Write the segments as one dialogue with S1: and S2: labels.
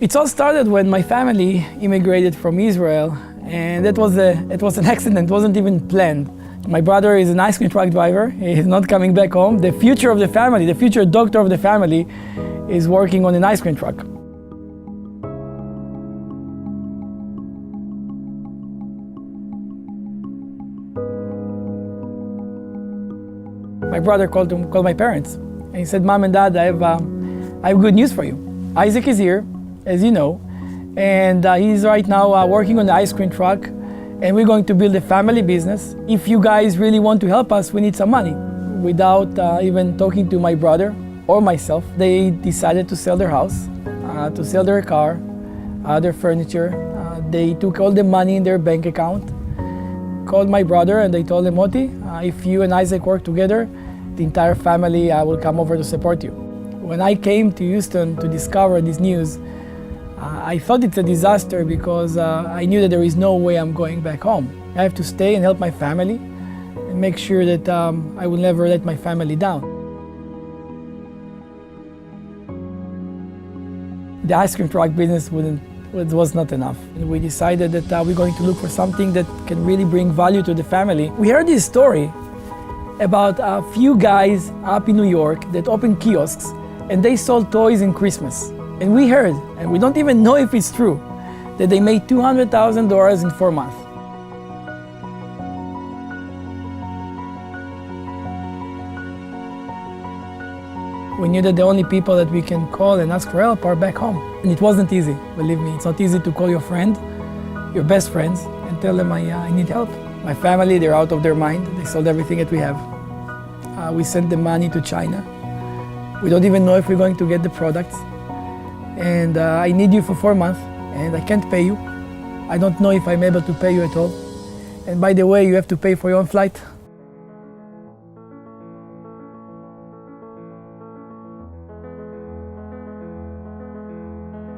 S1: It all started when my family immigrated from Israel, and it was an accident, it wasn't even planned. My brother is an ice cream truck driver, he's not coming back home. The future of the family, the future doctor of the family is working on an ice cream truck. My brother called my parents, and he said, "Mom and Dad, I have good news for you. Izhak is here, as you know, and he's right now working on the ice cream truck, and we're going to build a family business. If you guys really want to help us, we need some money." Without even talking to my brother or myself, they decided to sell their house, to sell their car, their furniture. They took all the money in their bank account, called my brother, and they told him, "Moti, if you and Izhak work together, the entire family will come over to support you." When I came to Houston to discover this news, I thought it's a disaster because I knew that there is no way I'm going back home. I have to stay and help my family and make sure that I will never let my family down. The ice cream truck business was not enough. And we decided that we're going to look for something that can really bring value to the family. We heard this story about a few guys up in New York that opened kiosks and they sold toys in Christmas. And we heard, and we don't even know if it's true, that they made $200,000 in 4 months. We knew that the only people that we can call and ask for help are back home. And it wasn't easy, believe me. It's not easy to call your friend, your best friends, and tell them I need help. My family, they're out of their mind. They sold everything that we have. We sent the money to China. We don't even know if we're going to get the products. And I need you for 4 months, and I can't pay you. I don't know if I'm able to pay you at all. And by the way, you have to pay for your own flight.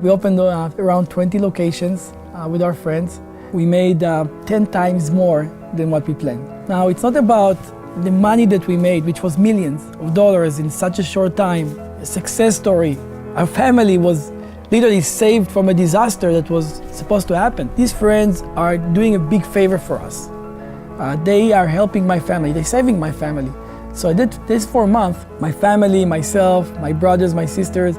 S1: We opened around 20 locations with our friends. We made 10 times more than what we planned. Now, it's not about the money that we made, which was millions of dollars in such a short time, a success story. Our family was literally saved from a disaster that was supposed to happen. These friends are doing a big favor for us. They are helping my family, they're saving my family. So this 4 months, my family, myself, my brothers, my sisters,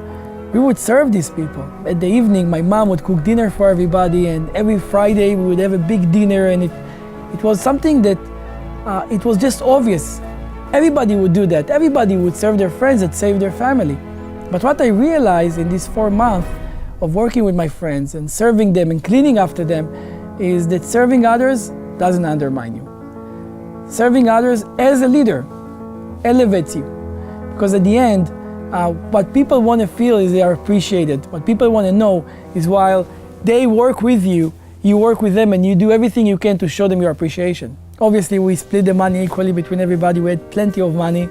S1: we would serve these people. At the evening, my mom would cook dinner for everybody, and every Friday we would have a big dinner, and it was something that it was just obvious. Everybody would do that. Everybody would serve their friends that saved their family. But what I realized in these 4 months of working with my friends and serving them and cleaning after them is that serving others doesn't undermine you. Serving others as a leader elevates you. Because at the end, what people want to feel is they are appreciated. What people want to know is while they work with you, you work with them and you do everything you can to show them your appreciation. Obviously, we split the money equally between everybody. We had plenty of money.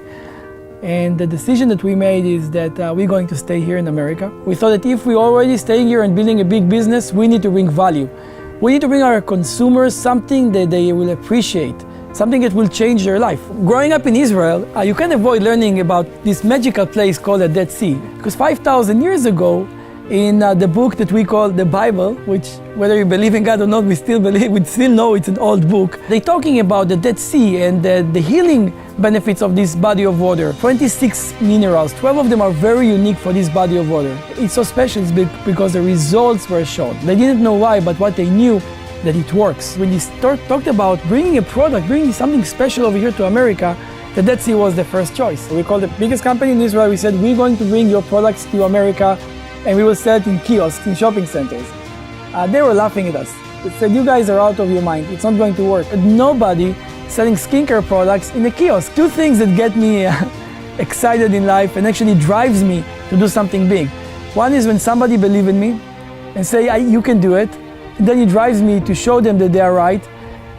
S1: And the decision that we made is that we're going to stay here in America. We thought that if we're already staying here and building a big business, we need to bring value. We need to bring our consumers something that they will appreciate, something that will change their life. Growing up in Israel, you can't avoid learning about this magical place called the Dead Sea. Because 5,000 years ago, in the book that we call the Bible, which whether you believe in God or not, we still know it's an old book. They're talking about the Dead Sea and the healing benefits of this body of water. 26 minerals, 12 of them are very unique for this body of water. It's so special because the results were shown. They didn't know why, but what they knew, that it works. When you talked about bringing a product, bringing something special over here to America, the Dead Sea was the first choice. We called the biggest company in Israel. We said, we're going to bring your products to America and we will sell it in kiosks, in shopping centers. They were laughing at us. They said, you guys are out of your mind. It's not going to work. And nobody selling skincare products in a kiosk. Two things that get me excited in life and actually drives me to do something big. One is when somebody believes in me and say, you can do it. And then it drives me to show them that they are right.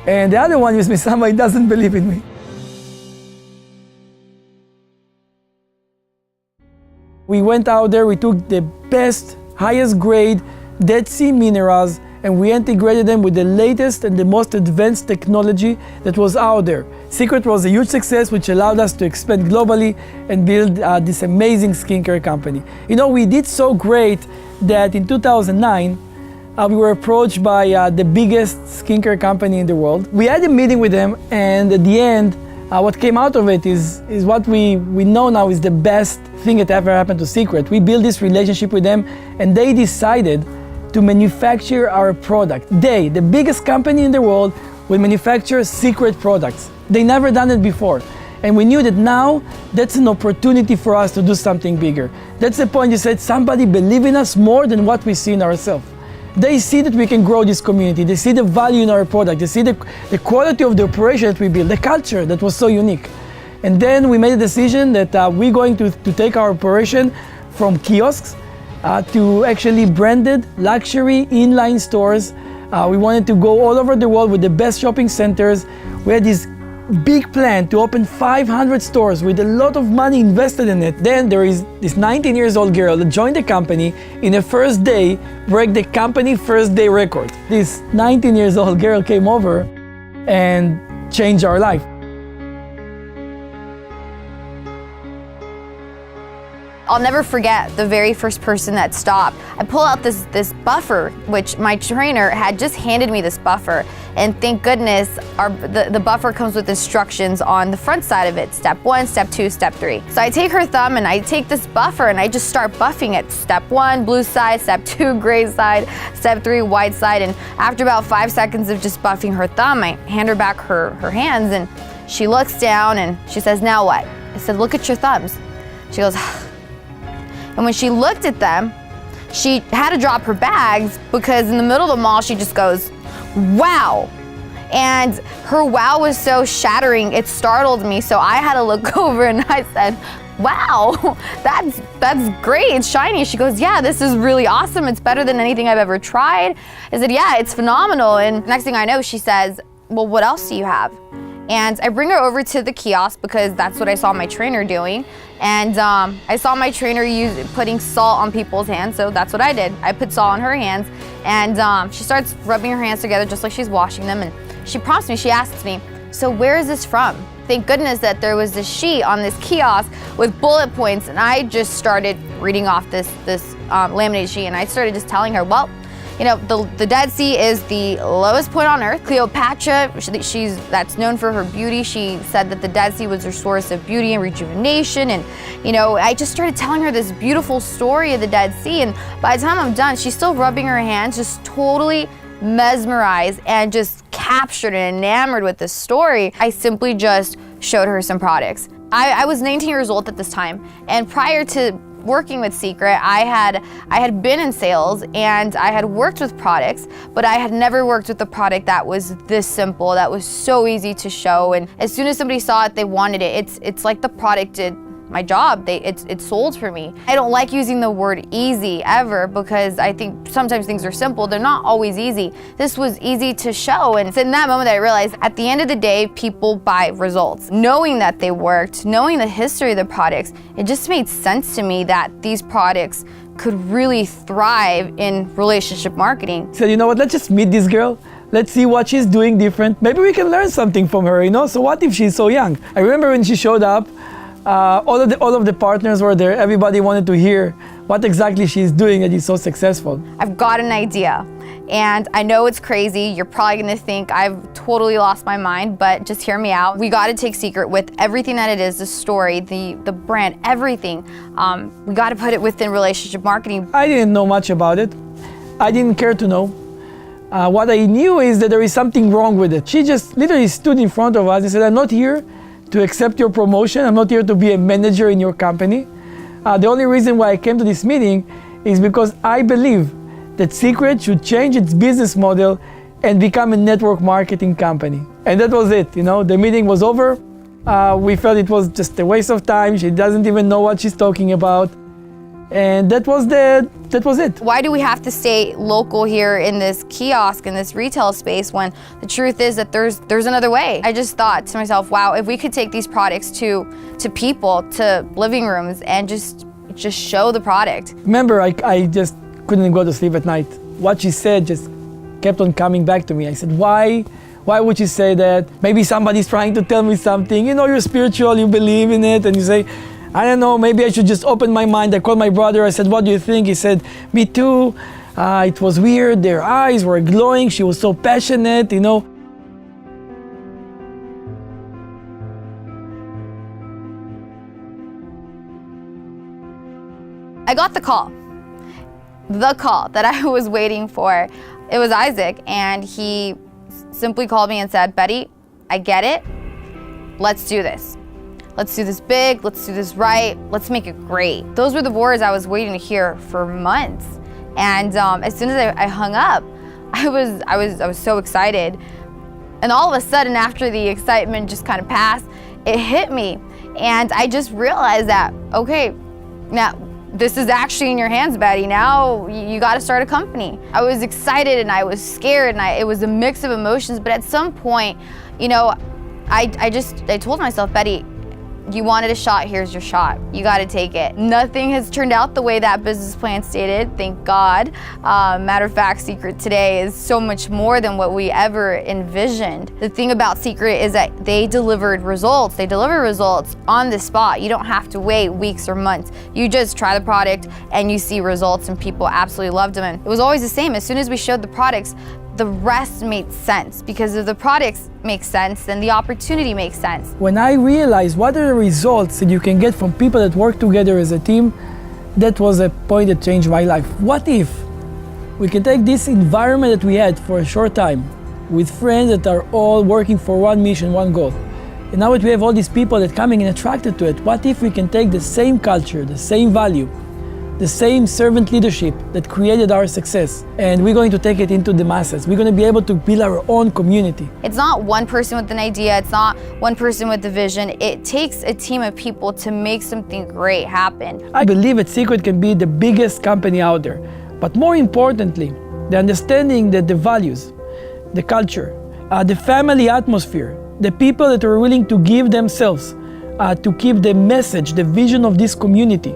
S1: And the other one is when somebody doesn't believe in me. We went out there, we took the best, highest grade Dead Sea minerals and we integrated them with the latest and the most advanced technology that was out there. Seacret was a huge success which allowed us to expand globally and build this amazing skincare company. You know, we did so great that in 2009, we were approached by the biggest skincare company in the world. We had a meeting with them, and at the end, what came out of it is what we know now is the best thing that ever happened to Seacret. We built this relationship with them, and they decided to manufacture our product. They, the biggest company in the world, will manufacture Seacret products. They never done it before. And we knew that now that's an opportunity for us to do something bigger. That's the point. You said somebody believe in us more than what we see in ourselves. They see that we can grow this community. They see the value in our product. They see the quality of the operation that we built, the culture that was so unique. And then we made a decision that we're going to take our operation from kiosks to actually branded luxury inline stores. We wanted to go all over the world with the best shopping centers. We had this big plan to open 500 stores with a lot of money invested in it. Then there is this 19-year-old girl that joined the company in the first day, break the company first day record. This 19-year-old girl came over and changed our life.
S2: I'll never forget the very first person that stopped. I pull out this buffer, which my trainer had just handed me this buffer. And thank goodness the buffer comes with instructions on the front side of it. Step 1, step 2, step 3. So I take her thumb and I take this buffer and I just start buffing it. Step 1, blue side, step 2, gray side, step 3, white side. And after about 5 seconds of just buffing her thumb, I hand her back her hands and she looks down and she says, "Now what?" I said, "Look at your thumbs." She goes, and when she looked at them, she had to drop her bags because in the middle of the mall, she just goes, "Wow." And her wow was so shattering, it startled me. So I had to look over and I said, "Wow, that's great, it's shiny." She goes, "Yeah, this is really awesome. It's better than anything I've ever tried." I said, "Yeah, it's phenomenal." And next thing I know, she says, "Well, what else do you have?" And I bring her over to the kiosk because that's what I saw my trainer doing. And I saw my trainer putting salt on people's hands, so that's what I did. I put salt on her hands, and she starts rubbing her hands together just like she's washing them. And she prompts me, she asks me, "So where is this from?" Thank goodness that there was this sheet on this kiosk with bullet points, and I just started reading off this laminated sheet, and I started just telling her, well, you know, the Dead Sea is the lowest point on Earth. Cleopatra, that's known for her beauty. She said that the Dead Sea was her source of beauty and rejuvenation. And, you know, I just started telling her this beautiful story of the Dead Sea. And by the time I'm done, she's still rubbing her hands, just totally mesmerized and just captured and enamored with this story. I simply just showed her some products. I was 19 years old at this time. And prior to working with Seacret, I had been in sales and I had worked with products, but I had never worked with a product that was this simple, that was so easy to show. And as soon as somebody saw it, they wanted it. It's like the product did my job. It sold for me. I don't like using the word easy ever because I think sometimes things are simple. They're not always easy. This was easy to show. And it's in that moment that I realized at the end of the day, people buy results. Knowing that they worked, knowing the history of the products, it just made sense to me that these products could really thrive in relationship marketing.
S1: So you know what, let's just meet this girl. Let's see what she's doing different. Maybe we can learn something from her, you know? So what if she's so young? I remember when she showed up, all of the partners were there. Everybody wanted to hear what exactly she's doing that is so successful.
S2: I've got an idea, and I know it's crazy. You're probably gonna think I've totally lost my mind, but just hear me out. We gotta take Seacret with everything that it is, the story, the brand, everything. We gotta put it within relationship marketing.
S1: I didn't know much about it. I didn't care to know. What I knew is that there is something wrong with it. She just literally stood in front of us and said, "I'm not here to accept your promotion. I'm not here to be a manager in your company. The only reason why I came to this meeting is because I believe that Seacret should change its business model and become a network marketing company." And that was it, you know, the meeting was over. We felt it was just a waste of time. She doesn't even know what she's talking about. And that was it.
S2: Why do we have to stay local here in this kiosk, in this retail space, when the truth is that there's another way? I just thought to myself, wow, if we could take these products to people, to living rooms, and just show the product.
S1: Remember, I just couldn't go to sleep at night. What she said just kept on coming back to me. I said, why would you say that? Maybe somebody's trying to tell me something. You know, you're spiritual, you believe in it, and you say, I don't know, maybe I should just open my mind. I called my brother, I said, what do you think? He said, me too. It was weird, their eyes were glowing, she was so passionate, you know.
S2: I got the call that I was waiting for. It was Izhak, and he simply called me and said, Betty, I get it, let's do this. Let's do this big, let's do this right, let's make it great. Those were the words I was waiting to hear for months. And as soon as I hung up, I was so excited. And all of a sudden, after the excitement just kind of passed, it hit me. And I just realized that, okay, now this is actually in your hands, Betty. Now you got to start a company. I was excited and I was scared, and it was a mix of emotions. But at some point, you know, I told myself, Betty, you wanted a shot, here's your shot. You got to take it. Nothing has turned out the way that business plan stated, thank God. Matter of fact, Seacret today is so much more than what we ever envisioned. The thing about Seacret is that they delivered results. They deliver results on the spot. You don't have to wait weeks or months. You just try the product and you see results, and people absolutely loved them. And it was always the same. As soon as we showed the products, the rest made sense, because if the products make sense, then the opportunity makes sense.
S1: When I realized what are the results that you can get from people that work together as a team, that was a point that changed my life. What if we can take this environment that we had for a short time with friends that are all working for one mission, one goal, and now that we have all these people that are coming and attracted to it, what if we can take the same culture, the same value, the same servant leadership that created our success, and we're going to take it into the masses. We're going to be able to build our own community.
S2: It's not one person with an idea, it's not one person with the vision. It takes a team of people to make something great happen.
S1: I believe that Seacret can be the biggest company out there, but more importantly, the understanding that the values, the culture, the family atmosphere, the people that are willing to give themselves to keep the message, the vision of this community,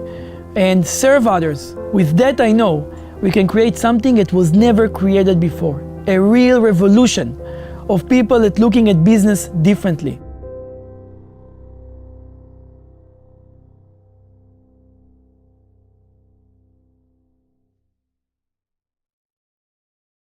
S1: and serve others. With that, I know we can create something that was never created before. A real revolution of people that looking at business differently.